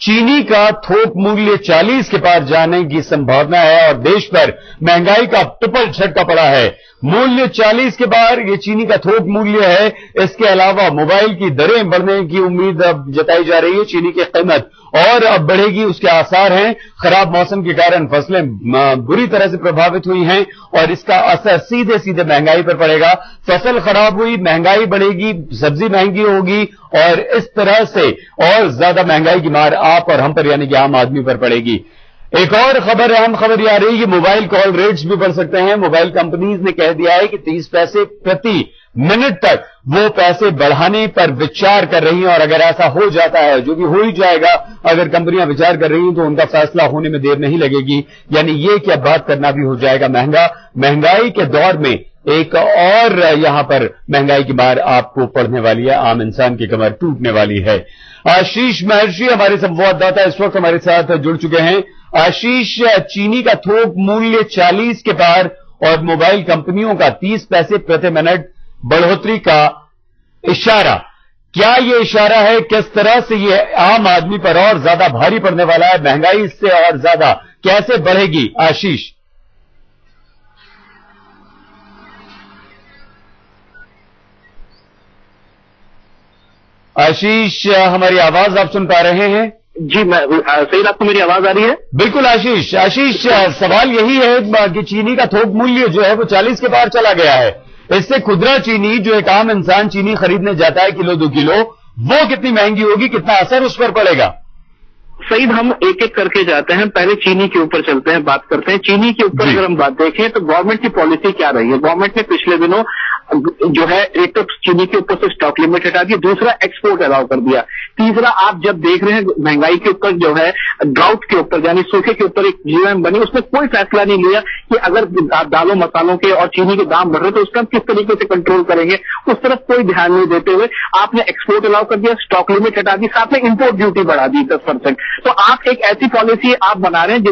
चीनी का थोक मूल्य 40 के पार जाने की संभावना है और देश पर महंगाई का ट्रिपल झटका पड़ा है। मूल्य 40 के पार ये चीनी का थोक मूल्य है। इसके अलावा मोबाइल की दरें बढ़ने की उम्मीद अब जताई जा रही है। चीनी की कीमत और अब बढ़ेगी उसके आसार हैं। खराब मौसम के कारण फसलें बुरी तरह से प्रभावित हुई हैं और इसका असर सीधे सीधे महंगाई पर पड़ेगा। फसल खराब हुई, महंगाई बढ़ेगी, सब्जी महंगी होगी और इस तरह से और ज्यादा महंगाई की मार आप और हम पर यानी कि आम आदमी पर पड़ेगी। एक और खबर, अहम खबर यह आ रही है कि मोबाइल कॉल रेट्स भी बढ़ सकते हैं। मोबाइल कंपनीज ने कह दिया है कि 30 पैसे प्रति मिनट तक वो पैसे बढ़ाने पर विचार कर रही हैं और अगर ऐसा हो जाता है, जो कि हो ही जाएगा, अगर कंपनियां विचार कर रही हैं तो उनका फैसला होने में देर नहीं लगेगी। यानी ये कि अब बात करना भी हो जाएगा महंगा। महंगाई के दौर में एक और यहां पर महंगाई की मार आपको पड़ने वाली है, आम इंसान की कमर टूटने वाली है। आशीष महर्षि हमारे संवाददाता इस वक्त हमारे साथ जुड़ चुके हैं। आशीष, चीनी का थोक मूल्य 40 के पार और मोबाइल कंपनियों का 30 पैसे प्रति मिनट बढ़ोतरी का इशारा, क्या ये इशारा है? किस तरह से ये आम आदमी पर और ज्यादा भारी पड़ने वाला है? महंगाई इससे और ज्यादा कैसे बढ़ेगी? आशीष आशीष हमारी आवाज आप सुन पा रहे हैं? जी, मैं सही, आपको मेरी आवाज आ रही है? बिल्कुल आशीष। आशीष, सवाल यही है कि चीनी का थोक मूल्य जो है वो 40 के पार चला गया है। इससे खुदरा चीनी, जो एक आम इंसान चीनी खरीदने जाता है किलो 2 किलो, वो कितनी महंगी होगी, कितना असर उस पर पड़ेगा? सईद, हम एक एक करके जाते हैं। पहले चीनी के ऊपर चलते हैं, बात करते हैं। चीनी के ऊपर अगर हम बात देखें तो गवर्नमेंट की पॉलिसी क्या रही है? गवर्नमेंट ने पिछले दिनों जो है एक तो चीनी के ऊपर से स्टॉक लिमिट हटा दी, दूसरा एक्सपोर्ट अलाउ कर दिया, तीसरा आप जब देख रहे हैं महंगाई के ऊपर जो है ड्राउट के ऊपर यानी सूखे के ऊपर एक जीएम बनी, उसमें कोई फैसला नहीं लिया कि अगर दालों मसालों के और चीनी के दाम बढ़ रहे तो उसका हम किस तरीके से कंट्रोल करेंगे, उस तरफ कोई ध्यान नहीं देते हुए आपने एक्सपोर्ट अलाउ कर दिया, स्टॉक लिमिट हटा दी, साथ में इंपोर्ट ड्यूटी बढ़ा दी 10%। तो आप एक ऐसी पॉलिसी आप बना रहे हैं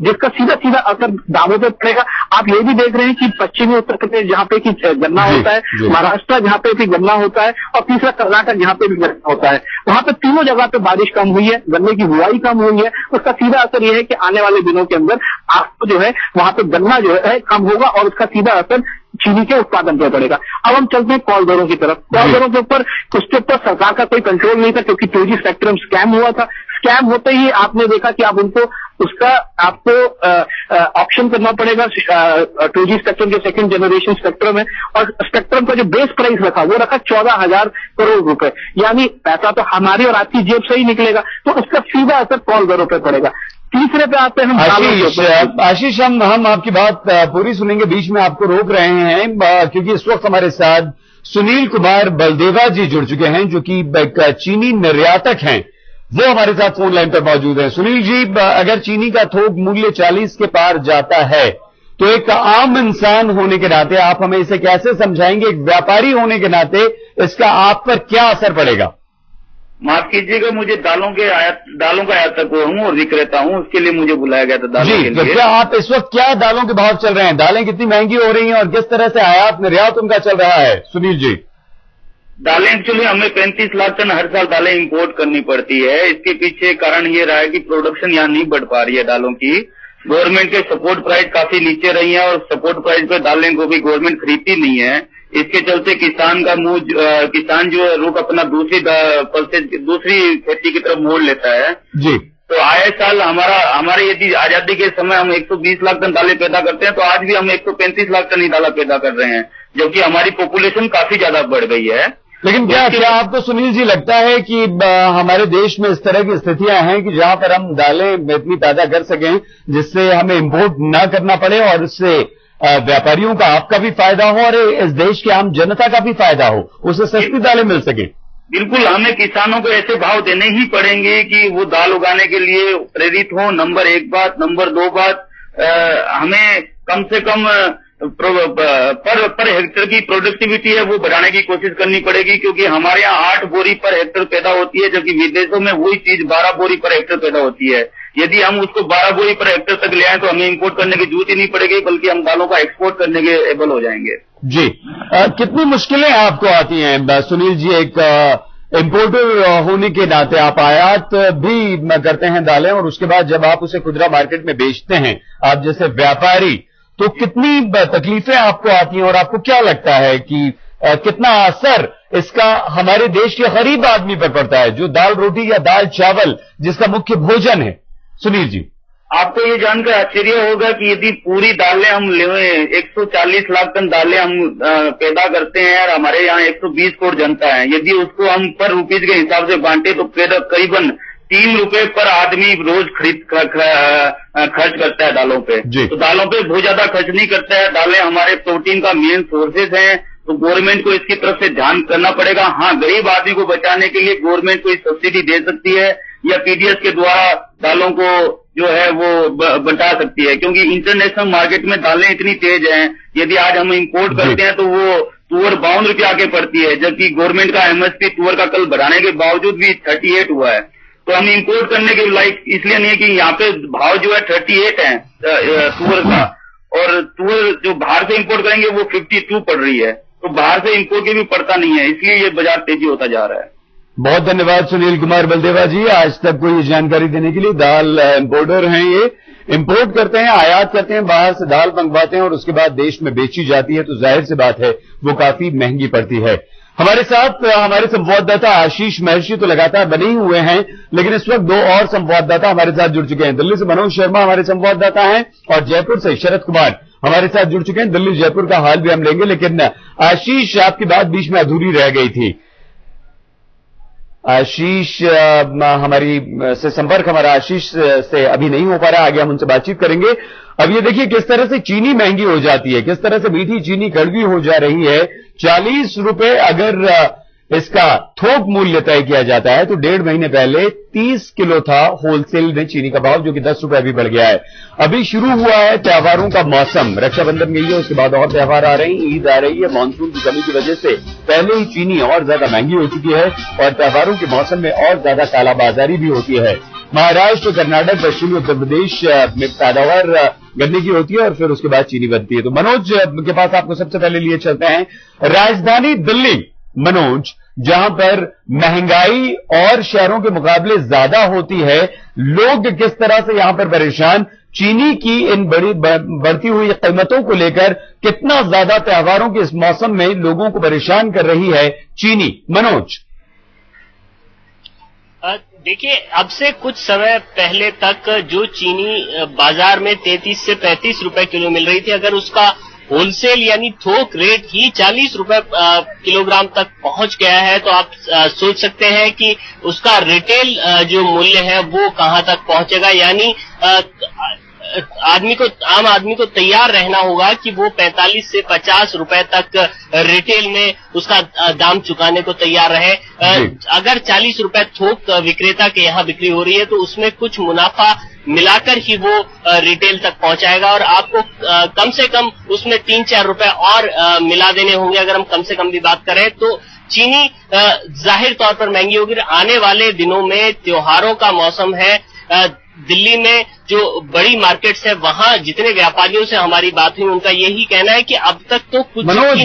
जिसका सीधा सीधा असर दामों पर पड़ेगा। आप ये भी देख रहे हैं कि पश्चिमी उत्तर प्रदेश जहां पे कि गन्ना होता है, महाराष्ट्र जहां पे भी गन्ना होता है और तीसरा कर्नाटक जहां पे भी गन्ना होता है, वहां पे तीनों जगह पे बारिश कम हुई है, गन्ने की बुआई कम हुई है। उसका सीधा असर यह है कि आने वाले दिनों के अंदर आपको जो है वहां पे गन्ना जो है कम होगा और उसका सीधा असर चीनी के उत्पादन पर पड़ेगा। अब हम चलते हैं कॉल दरों की तरफ। कॉल दरों के ऊपर उसके ऊपर सरकार का कोई कंट्रोल नहीं था क्योंकि 2G स्पेक्ट्रम स्कैम हुआ था। स्कैम होते ही आपने देखा कि आप उनको उसका आपको ऑप्शन करना पड़ेगा। 2G स्पेक्ट्रम जो सेकंड जनरेशन स्पेक्ट्रम है और स्पेक्ट्रम का जो बेस प्राइस रखा वो रखा 14,000 करोड़ रुपए, यानी पैसा तो हमारी और आपकी जेब से ही निकलेगा, तो उसका सीधा असर कॉल दरों पर पड़ेगा। तीसरे पे आते हैं हम आशीष, हम आपकी बात पूरी सुनेंगे, बीच में आपको रोक रहे हैं क्योंकि इस वक्त हमारे साथ सुनील कुमार बलदेवा जी जुड़ चुके हैं जो कि चीनी निर्यातक हैं। वो हमारे साथ फोन लाइन पर मौजूद है। सुनील जी, अगर चीनी का थोक मूल्य 40 के पार जाता है तो एक आम इंसान होने के नाते आप हमें इसे कैसे समझाएंगे? एक व्यापारी होने के नाते इसका आप पर क्या असर पड़ेगा? माफ कीजिएगा, मुझे दालों का आयातक हूँ और विक्रेता हूँ, उसके लिए मुझे बुलाया गया था दालों के लिए। क्या आप इस वक्त क्या दालों के भाव चल रहे हैं? दालें कितनी महंगी हो रही हैं और किस तरह से आयात निर्यात उनका चल रहा है? सुनील जी, दालें एक्चुअली हमें 35 लाख टन हर साल दालें इंपोर्ट करनी पड़ती है। इसके पीछे कारण ये रहा है कि प्रोडक्शन यहाँ नहीं बढ़ पा रही है दालों की। गवर्नमेंट के सपोर्ट प्राइस काफी नीचे रही है और सपोर्ट प्राइस पे दालें को भी गवर्नमेंट खरीदती नहीं है। इसके चलते किसान जो है रुख अपना दूसरी खेती की तरफ मोड़ लेता है जी। तो आए साल हमारे यदि आजादी के समय हम 120 लाख टन दालें पैदा करते हैं तो आज भी हम 135 लाख टन ही दालें पैदा कर रहे हैं, जबकि हमारी पॉपुलेशन काफी ज्यादा बढ़ गई है। लेकिन क्या आपको सुनील जी लगता है कि हमारे देश में इस तरह की स्थितियां हैं कि जहां पर हम दालें इतनी पैदा कर सकें जिससे हमें इम्पोर्ट न करना पड़े और इससे व्यापारियों का आपका भी फायदा हो और इस देश की आम जनता का भी फायदा हो, उसे सस्ती दालें मिल सके? बिल्कुल, हमें किसानों को ऐसे भाव देने ही पड़ेंगे कि वो दाल उगाने के लिए प्रेरित हो। नंबर 1 बात। नंबर 2 बात, हमें कम से कम पर हेक्टर की प्रोडक्टिविटी है वो बढ़ाने की कोशिश करनी पड़ेगी, क्योंकि हमारे यहाँ 8 बोरी पर हेक्टर पैदा होती है, जबकि विदेशों में वही चीज 12 बोरी पर हेक्टर पैदा होती है। यदि हम उसको 12 बोरी पर हेक्टर तक ले आए तो हमें इंपोर्ट करने की जरूरत ही नहीं पड़ेगी, बल्कि हम दालों का एक्सपोर्ट करने के एबल हो जाएंगे। जी, कितनी मुश्किलें आपको आती हैं सुनील जी इंपोर्टर होने के नाते आप आयात भी करते हैं दालें, और उसके बाद जब आप उसे खुदरा मार्केट में बेचते हैं आप जैसे व्यापारी, तो कितनी तकलीफें आपको आती हैं और आपको क्या लगता है कि कितना असर इसका हमारे देश के गरीब आदमी पर पड़ता है जो दाल रोटी या दाल चावल जिसका मुख्य भोजन है? सुनील जी, आपको ये जानकर आश्चर्य होगा कि यदि पूरी दालें हम ले 140 लाख टन दालें हम पैदा करते हैं और हमारे यहाँ 120 करोड़ जनता है, यदि उसको हम पर रुपीज के हिसाब से बांटे तो करीबन 3 रुपए पर आदमी रोज खर्च करता है दालों पे। तो दालों पे बहुत ज्यादा खर्च नहीं करता है। दालें हमारे प्रोटीन का मेन सोर्सेज हैं, तो गवर्नमेंट को इसकी तरफ से ध्यान करना पड़ेगा। हाँ, गरीब आदमी को बचाने के लिए गवर्नमेंट कोई सब्सिडी दे सकती है या पीडीएस के द्वारा दालों को जो है वो बंटा सकती है, क्योंकि इंटरनेशनल मार्केट में दालें इतनी तेज हैं। यदि आज हम इंपोर्ट करते हैं तो वो तुअर 52 रुपये आके पड़ती है, जबकि गवर्नमेंट का एमएसपी तुअर का कल बढ़ाने के बावजूद भी 38 हुआ है। तो हम इंपोर्ट करने के लायक इसलिए नहीं है कि यहाँ पे भाव जो है 38 है तुअर का, और तुअर जो बाहर से इंपोर्ट करेंगे वो 52 पड़ रही है, तो बाहर से इंपोर्ट की भी पड़ता नहीं है, इसलिए ये बाजार तेजी होता जा रहा है। बहुत धन्यवाद सुनील कुमार बलदेवा जी, आज तक को ये जानकारी देने के लिए। दाल इंपोर्टर हैं, ये इंपोर्ट करते हैं, आयात करते हैं, बाहर से दाल मंगवाते हैं और उसके बाद देश में बेची जाती है, तो जाहिर सी बात है वो काफी महंगी पड़ती है। हमारे साथ हमारे संवाददाता आशीष महर्षि तो लगातार बने ही हुए हैं, लेकिन इस वक्त 2 और संवाददाता हमारे साथ जुड़ चुके हैं। दिल्ली से मनोज शर्मा हमारे संवाददाता हैं और जयपुर से शरद कुमार हमारे साथ जुड़ चुके हैं। दिल्ली जयपुर का हाल भी हम लेंगे, लेकिन आशीष आपकी बात बीच में अधूरी रह गई थी। आशीष हमारी से संपर्क हमारा आशीष से अभी नहीं हो पा रहा, आगे हम उनसे बातचीत करेंगे। अब ये देखिए किस तरह से चीनी महंगी हो जाती है, किस तरह से मीठी चीनी कड़वी हो जा रही है। 40 रुपए अगर इसका थोक मूल्य तय किया जाता है तो 1.5 महीने पहले 30 किलो था होलसेल में चीनी का भाव, जो कि 10 रुपए अभी बढ़ गया है। अभी शुरू हुआ है त्योहारों का मौसम, रक्षाबंधन गई है, उसके बाद और त्योहार आ रहे हैं, ईद आ रही है। मानसून की कमी की वजह से पहले ही चीनी और ज्यादा महंगी हो चुकी है और त्योहारों के मौसम में और ज्यादा कालाबाजारी भी होती है। महाराष्ट्र, कर्नाटक, पश्चिमी उत्तर प्रदेश में पैदावार गन्ने की होती है और फिर उसके बाद चीनी बनती है। तो मनोज के पास आपको सबसे पहले लिए चलते हैं राजधानी दिल्ली। मनोज, जहां पर महंगाई और शहरों के मुकाबले ज्यादा होती है, लोग किस तरह से यहां पर परेशान, चीनी की इन बड़ी बढ़ती हुई कीमतों को लेकर कितना ज्यादा त्योहारों के इस मौसम में लोगों को परेशान कर रही है चीनी? मनोज, देखिए, अब से कुछ समय पहले तक जो चीनी बाजार में 33 से 35 रुपए किलो मिल रही थी, अगर उसका होलसेल यानी थोक रेट ही 40 रुपए किलोग्राम तक पहुंच गया है, तो आप सोच सकते हैं कि उसका रिटेल जो मूल्य है वो कहां तक पहुंचेगा। यानी आम आदमी को तैयार रहना होगा कि वो 45 से 50 रुपए तक रिटेल में उसका दाम चुकाने को तैयार रहे। अगर 40 रुपए थोक विक्रेता के यहाँ बिक्री हो रही है तो उसमें कुछ मुनाफा मिलाकर ही वो रिटेल तक पहुंचाएगा और आपको कम से कम उसमें 3-4 रुपए और मिला देने होंगे। अगर हम कम से कम भी बात करें तो चीनी जाहिर तौर पर महंगी होगी। आने वाले दिनों में त्योहारों का मौसम है, दिल्ली में जो बड़ी मार्केट्स है वहां जितने व्यापारियों से हमारी बात हुई उनका यही कहना है कि अब तक तो कुछ मनोज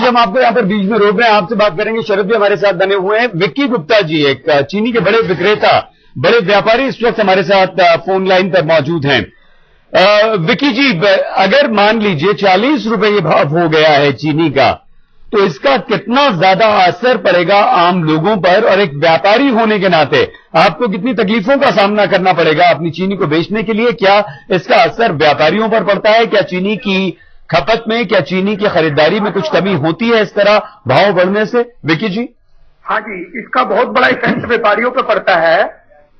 हम आपको यहाँ पर बीच में रोक रहे हैं, आपसे बात करेंगे। शरद भी हमारे साथ बने हुए हैं। विक्की गुप्ता जी, एक चीनी के बड़े विक्रेता, बड़े व्यापारी इस वक्त हमारे साथ फोन लाइन पर मौजूद हैं। विक्की जी, अगर मान लीजिए 40 रुपए ये भाव हो गया है चीनी का, तो इसका कितना ज्यादा असर पड़ेगा आम लोगों पर, और एक व्यापारी होने के नाते आपको कितनी तकलीफों का सामना करना पड़ेगा अपनी चीनी को बेचने के लिए? क्या इसका असर व्यापारियों पर पड़ता है? क्या चीनी की खपत में, क्या चीनी की खरीदारी में कुछ कमी होती है इस तरह भाव बढ़ने से? विक्की जी। हाँ जी, इसका बहुत बड़ा इफेक्ट व्यापारियों पर पड़ता है,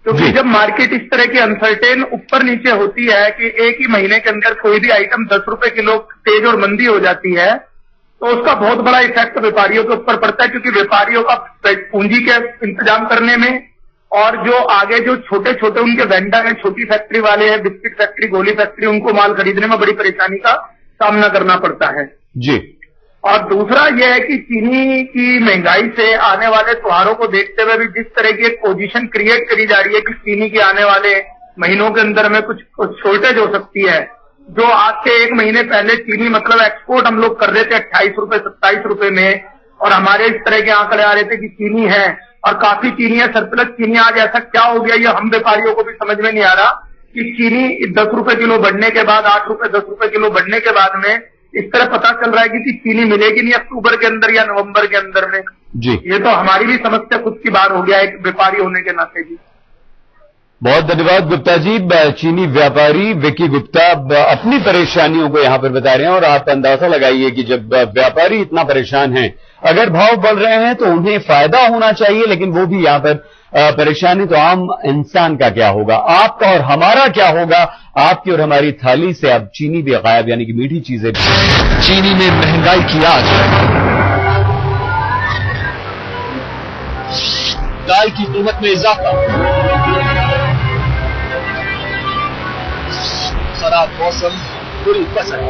क्योंकि जब मार्केट इस तरह की अनसर्टेन ऊपर नीचे होती है कि एक ही महीने के अंदर कोई भी आइटम 10 रुपए किलो तेज और मंदी हो जाती है, तो उसका बहुत बड़ा इफेक्ट व्यापारियों के ऊपर पड़ता है। क्योंकि व्यापारियों का पूंजी के इंतजाम करने में और जो आगे जो छोटे छोटे उनके वेंडर हैं, छोटी फैक्ट्री वाले हैं, बिस्किट फैक्ट्री, गोली फैक्ट्री, उनको माल खरीदने में बड़ी परेशानी का सामना करना पड़ता है जी। और दूसरा यह है कि चीनी की महंगाई से आने वाले त्योहारों को देखते हुए भी जिस तरह की एक पोजीशन क्रिएट करी जा रही है कि चीनी के आने वाले महीनों के अंदर में कुछ शॉर्टेज हो सकती है। जो आज से 1 महीने पहले चीनी मतलब एक्सपोर्ट हम लोग कर रहे थे 28 रुपए 27 रुपए में, और हमारे इस तरह के आंकड़े आ रहे थे कि चीनी है और काफी चीनी है, सरप्लस चीनी। आज ऐसा क्या हो गया ये हम व्यापारियों को भी समझ में नहीं आ रहा कि चीनी 10 रुपए किलो बढ़ने के बाद, 8 रुपए 10 रुपए किलो बढ़ने के बाद में इस तरह पता चल रहा है कि चीनी मिलेगी नहीं अक्टूबर के अंदर या नवंबर के अंदर में जी। ये तो हमारी भी समस्या खुद की बात हो गया एक व्यापारी होने के नाते जी। बहुत धन्यवाद गुप्ता जी। चीनी व्यापारी विक्की गुप्ता अपनी परेशानियों को यहां पर बता रहे हैं और आप अंदाजा लगाइए कि जब व्यापारी इतना परेशान है, अगर भाव बढ़ रहे हैं तो उन्हें फायदा होना चाहिए, लेकिन वो भी यहां पर परेशानी तो आम इंसान का क्या होगा, आपका और हमारा क्या होगा। आपकी और हमारी थाली से अब चीनी भी गायब, यानी कि मीठी चीजें। चीनी में महंगाई की आग, दाल की कीमत में इजाफा, खराब मौसम, बुरी फसल,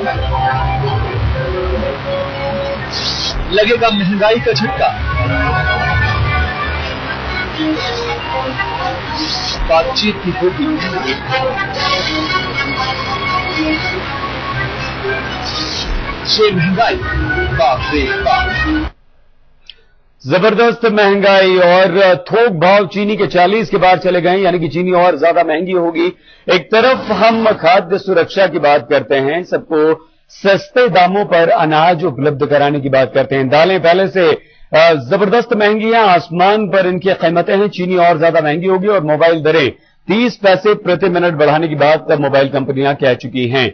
लगेगा महंगाई का झटका। बातचीत की होगी ये महंगाई, बाप रे बाप। जबरदस्त महंगाई और थोक भाव चीनी के 40 के पार चले गए, यानी कि चीनी और ज्यादा महंगी होगी। एक तरफ हम खाद्य सुरक्षा की बात करते हैं, सबको सस्ते दामों पर अनाज उपलब्ध कराने की बात करते हैं। दालें पहले से जबरदस्त महंगी हैं, आसमान पर इनकी कीमतें हैं, चीनी और ज्यादा महंगी होगी। और मोबाइल दरें 30 पैसे प्रति मिनट बढ़ाने की बात मोबाइल कंपनियां कह चुकी हैं।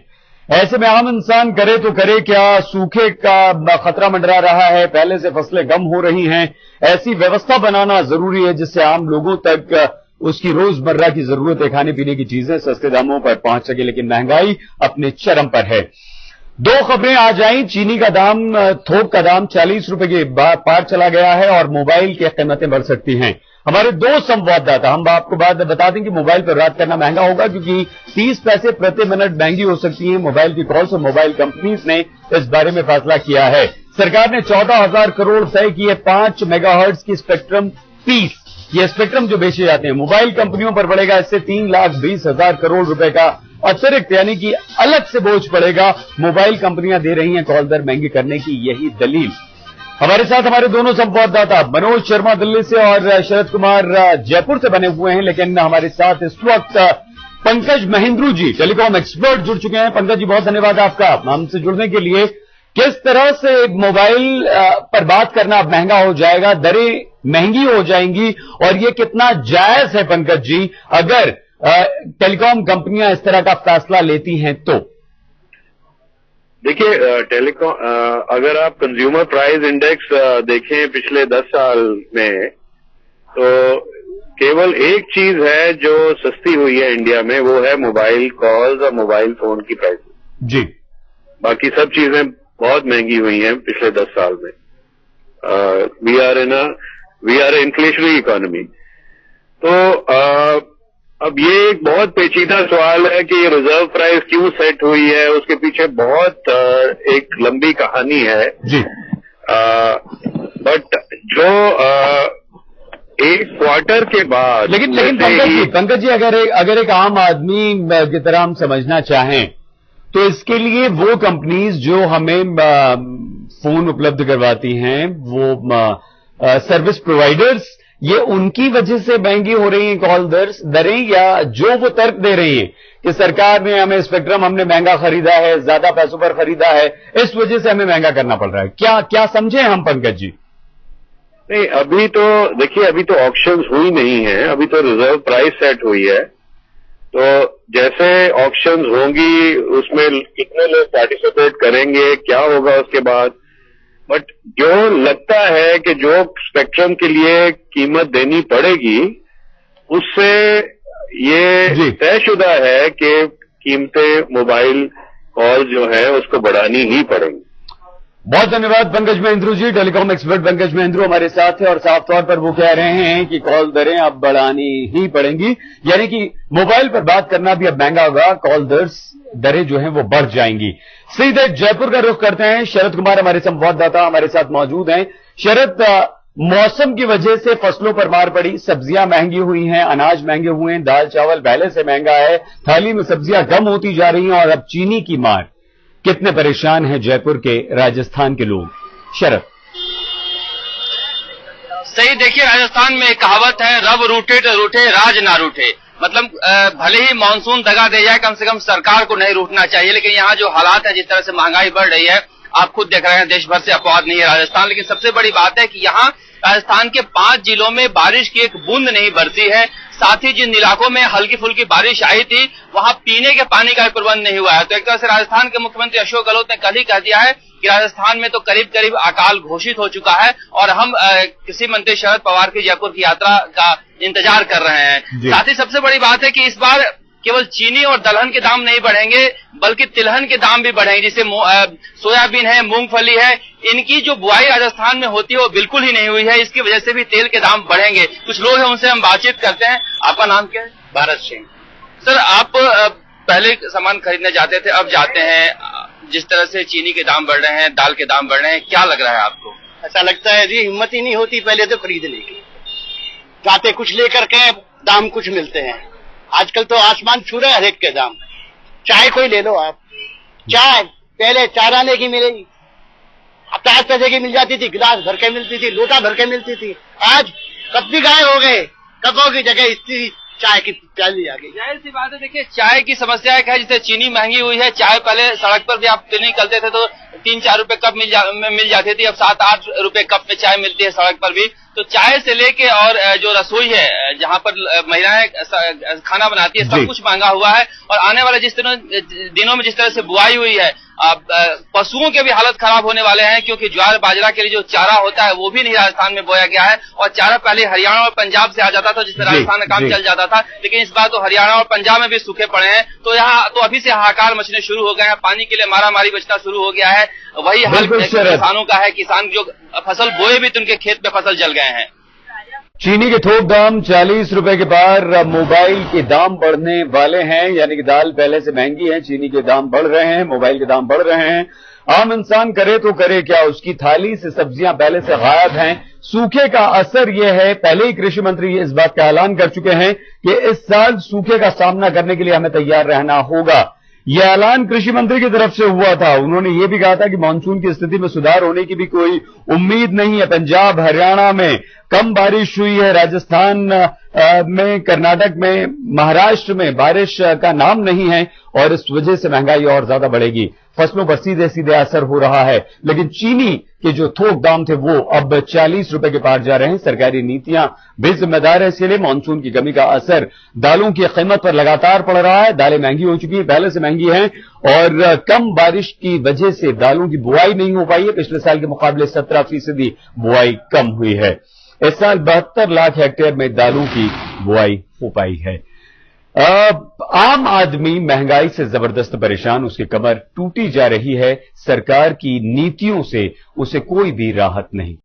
ऐसे में आम इंसान करे तो करे क्या, सूखे का खतरा मंडरा रहा है, पहले से फसलें कम हो रही हैं। ऐसी व्यवस्था बनाना जरूरी है जिससे आम लोगों तक उसकी रोजमर्रा की जरूरत है, खाने पीने की चीजें सस्ते दामों पर पहुंच सके। लेकिन महंगाई अपने चरम पर है। दो खबरें आ जाएं, चीनी का दाम, थोक का दाम 40 रुपए के पार चला गया है और मोबाइल की कीमतें बढ़ सकती हैं। हमारे दो संवाददाता, हम आपको बात बता दें कि मोबाइल पर बात करना महंगा होगा क्योंकि 30 पैसे प्रति मिनट महंगी हो सकती है मोबाइल की कॉल्स, और मोबाइल कंपनीज ने इस बारे में फैसला किया है। सरकार ने 14,000 करोड़ तय किए 5 मेगाहर्ट्ज की स्पेक्ट्रम पीस। ये स्पेक्ट्रम जो बेचे जाते हैं मोबाइल कंपनियों पर पड़ेगा, इससे 3,20,000 करोड़ रुपए का अतिरिक्त यानी कि अलग से बोझ पड़ेगा। मोबाइल कंपनियां दे रही हैं कॉल दर महंगी करने की यही दलील। हमारे साथ हमारे दोनों संवाददाता मनोज शर्मा दिल्ली से और शरद कुमार जयपुर से बने हुए हैं, लेकिन हमारे साथ इस वक्त पंकज महेंद्रू जी टेलीकॉम एक्सपर्ट जुड़ चुके हैं। पंकज जी बहुत धन्यवाद आपका हमसे जुड़ने के लिए। किस तरह से मोबाइल पर बात करना अब महंगा हो जाएगा, दरें महंगी हो जाएंगी, और ये कितना जायज है पंकज जी अगर टेलीकॉम कंपनियां इस तरह का फैसला लेती हैं तो? देखिए, टेलीकॉम अगर आप कंज्यूमर प्राइस इंडेक्स देखें पिछले 10 साल में, तो केवल एक चीज है जो सस्ती हुई है इंडिया में, वो है मोबाइल कॉल्स और मोबाइल फोन की प्राइस जी। बाकी सब चीजें बहुत महंगी हुई हैं पिछले 10 साल में। We are inflationary economy. तो अब ये एक बहुत पेचीदा सवाल है कि रिजर्व प्राइस क्यों सेट हुई है, उसके पीछे बहुत एक लंबी कहानी है जी। बट जो एक क्वार्टर के बाद, लेकिन पंकज जी अगर एक आम आदमी की तरह हम समझना चाहें तो इसके लिए वो कंपनीज जो हमें फोन उपलब्ध करवाती हैं, वो सर्विस प्रोवाइडर्स, ये उनकी वजह से महंगी हो रही हैं कॉल दरें, या जो वो तर्क दे रही हैं कि सरकार ने हमें स्पेक्ट्रम हमने महंगा खरीदा है, ज्यादा पैसों पर खरीदा है, इस वजह से हमें महंगा करना पड़ रहा है, क्या समझे हम पंकज जी? नहीं, अभी तो देखिए, अभी तो ऑक्शंस हुई नहीं है, अभी तो रिजर्व प्राइस सेट हुई है। तो जैसे ऑक्शंस होंगी उसमें कितने लोग पार्टिसिपेट करेंगे, क्या होगा उसके बाद। बट जो लगता है कि जो स्पेक्ट्रम के लिए कीमत देनी पड़ेगी, उससे ये तयशुदा है कि कीमतें मोबाइल कॉल जो है उसको बढ़ानी ही पड़ेंगी। बहुत धन्यवाद पंकज महेंद्रू जी, टेलीकॉम एक्सपर्ट पंकज महेंद्रू हमारे साथ है, और साफ तौर पर वो कह रहे हैं कि कॉल दरें अब बढ़ानी ही पड़ेंगी, यानी कि मोबाइल पर बात करना भी अब महंगा होगा, कॉल दरें जो हैं वो बढ़ जाएंगी। सीधे जयपुर का रुख करते हैं, शरद कुमार हमारे संवाददाता हमारे साथ मौजूद हैं। शरद, मौसम की वजह से फसलों पर मार पड़ी, सब्जियां महंगी हुई हैं, अनाज महंगे हुए हैं, दाल चावल पहले से महंगा है, थाली में सब्जियां कम होती जा रही हैं, और अब चीनी की मार। कितने परेशान हैं जयपुर के, राजस्थान के लोग? शरद। सही, देखिए राजस्थान में एक कहावत है, रब रूठे तो रूठे, राज ना रूठे। मतलब भले ही मानसून दगा दे जाए, कम से कम सरकार को नहीं रूठना चाहिए। लेकिन यहाँ जो हालात है, जिस तरह से महंगाई बढ़ रही है, आप खुद देख रहे हैं, देश भर से अपवाद नहीं है राजस्थान। लेकिन सबसे बड़ी बात है कि यहाँ राजस्थान के 5 जिलों में बारिश की एक बूंद नहीं बरसी है। साथ ही जिन इलाकों में हल्की फुल्की बारिश आई थी, वहां पीने के पानी का प्रबंध नहीं हुआ है। तो एक तरह से राजस्थान के मुख्यमंत्री अशोक गहलोत ने कल ही कह दिया है कि राजस्थान में तो करीब करीब अकाल घोषित हो चुका है और हम कृषि मंत्री शरद पवार की जयपुर की यात्रा का इंतजार कर रहे हैं। साथ ही सबसे बड़ी बात है कि इस बार केवल चीनी और दलहन के दाम नहीं बढ़ेंगे, बल्कि तिलहन के दाम भी बढ़ेंगे। जैसे सोयाबीन है, मूंगफली है, इनकी जो बुआई राजस्थान में होती है वो बिल्कुल ही नहीं हुई है। इसकी वजह से भी तेल के दाम बढ़ेंगे। कुछ लोग हैं, उनसे हम बातचीत करते हैं। आपका नाम क्या है? भारत सिंह। सर, आप पहले सामान खरीदने जाते थे, अब जाते हैं, जिस तरह से चीनी के दाम बढ़ रहे हैं, दाल के दाम बढ़ रहे हैं, क्या लग रहा है आपको? ऐसा लगता है जी, हिम्मत ही नहीं होती पहले तो खरीदने की। जाते कुछ लेकर के, दाम कुछ मिलते हैं। आजकल तो आसमान छू रहा है हर एक के दाम। चाय कोई ले लो आप, चाय पहले 4 आने की मिलेगी, 50 पैसे की मिल जाती थी, गिलास भर के मिलती थी, लोटा भर के मिलती थी। आज कप भी गायब हो गए, कपों की जगह इतनी चाय की प्याली आ गई। जाहिर सी बात है, देखिए चाय की समस्या है, जैसे चीनी महंगी हुई है। चाय पहले सड़क पर भी आप पीने निकलते थे तो 3-4 रुपए कप मिल जाती थी, अब 7-8 रुपए कप में चाय मिलती है सड़क पर भी। तो चाय से लेके और जो रसोई है, जहाँ पर महिलाएं खाना बनाती है, सब कुछ महंगा हुआ है। और आने वाले दिनों में जिस तरह से बुआई हुई है, पशुओं के भी हालत खराब होने वाले हैं, क्योंकि ज्वार बाजरा के लिए जो चारा होता है वो भी नहीं राजस्थान में बोया गया है। और चारा पहले हरियाणा और पंजाब से आ जाता था, जिससे राजस्थान में काम चल जाता था। लेकिन इस बार तो हरियाणा और पंजाब में भी सूखे पड़े हैं। तो यहाँ तो अभी से हाहाकार मचने शुरू हो गए हैं, पानी के लिए मारामारी बचना शुरू हो गया है। वही हाल किसानों का है, किसान जो फसल बोए भी तो उनके खेत में फसल जल गए हैं। चीनी के थोक दाम 40 रुपए के पार, मोबाइल के दाम बढ़ने वाले हैं। यानी कि दाल पहले से महंगी है, चीनी के दाम बढ़ रहे हैं, मोबाइल के दाम बढ़ रहे हैं। आम इंसान करे तो करे क्या, उसकी थाली से सब्जियां पहले से गायब हैं। सूखे का असर यह है, पहले ही कृषि मंत्री इस बात का ऐलान कर चुके हैं कि इस साल सूखे का सामना करने के लिए हमें तैयार रहना होगा। यह ऐलान कृषि मंत्री की तरफ से हुआ था। उन्होंने यह भी कहा था कि मानसून की स्थिति में सुधार होने की भी कोई उम्मीद नहीं है। पंजाब, हरियाणा में कम बारिश हुई है, राजस्थान में, कर्नाटक में, महाराष्ट्र में बारिश का नाम नहीं है और इस वजह से महंगाई और ज्यादा बढ़ेगी। फसलों पर सीधे सीधे असर हो रहा है। लेकिन चीनी के जो थोक दाम थे वो अब 40 रुपए के पार जा रहे हैं। सरकारी नीतियां भी जिम्मेदार है इसके लिए। मानसून की कमी का असर दालों की कीमत पर लगातार पड़ रहा है। दालें महंगी हो चुकी हैं, पहले से महंगी हैं और कम बारिश की वजह से दालों की बुआई नहीं हो पाई है। पिछले साल के मुकाबले 17% बुआई कम हुई है। इस साल 72 लाख हेक्टेयर में दालों की बुआई हो पाई है। आम आदमी महंगाई से जबरदस्त परेशान, उसकी कमर टूटी जा रही है। सरकार की नीतियों से उसे कोई भी राहत नहीं।